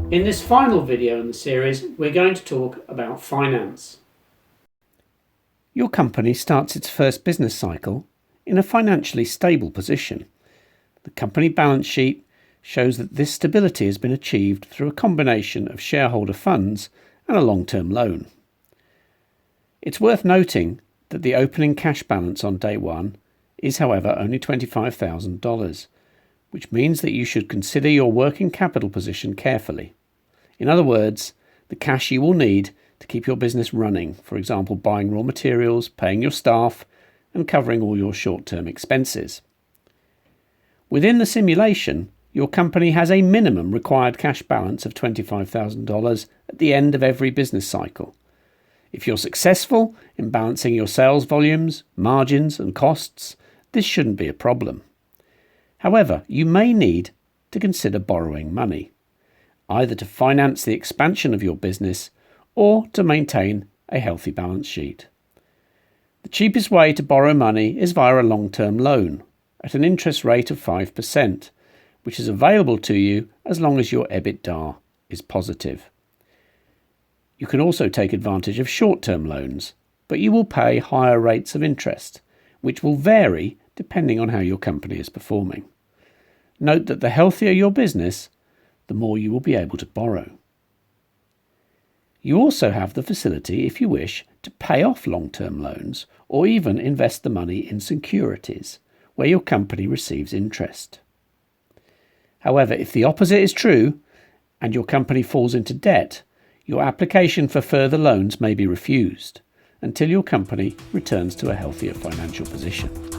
In this final video in the series, we're going to talk about finance. Your company starts its first business cycle in a financially stable position. The company balance sheet shows that this stability has been achieved through a combination of shareholder funds and a long-term loan. It's worth noting that the opening cash balance on day one is, however, only $25,000, which means that you should consider your working capital position carefully. In other words, the cash you will need to keep your business running, for example, buying raw materials, paying your staff, and covering all your short-term expenses. Within the simulation, your company has a minimum required cash balance of $25,000 at the end of every business cycle. If you're successful in balancing your sales volumes, margins, and costs, this shouldn't be a problem. However, you may need to consider borrowing money, either to finance the expansion of your business or to maintain a healthy balance sheet. The cheapest way to borrow money is via a long-term loan at an interest rate of 5%, which is available to you as long as your EBITDA is positive. You can also take advantage of short-term loans, but you will pay higher rates of interest, which will vary depending on how your company is performing. Note that the healthier your business, the more you will be able to borrow. You also have the facility, if you wish, to pay off long-term loans or even invest the money in securities where your company receives interest. However, if the opposite is true and your company falls into debt, your application for further loans may be refused until your company returns to a healthier financial position.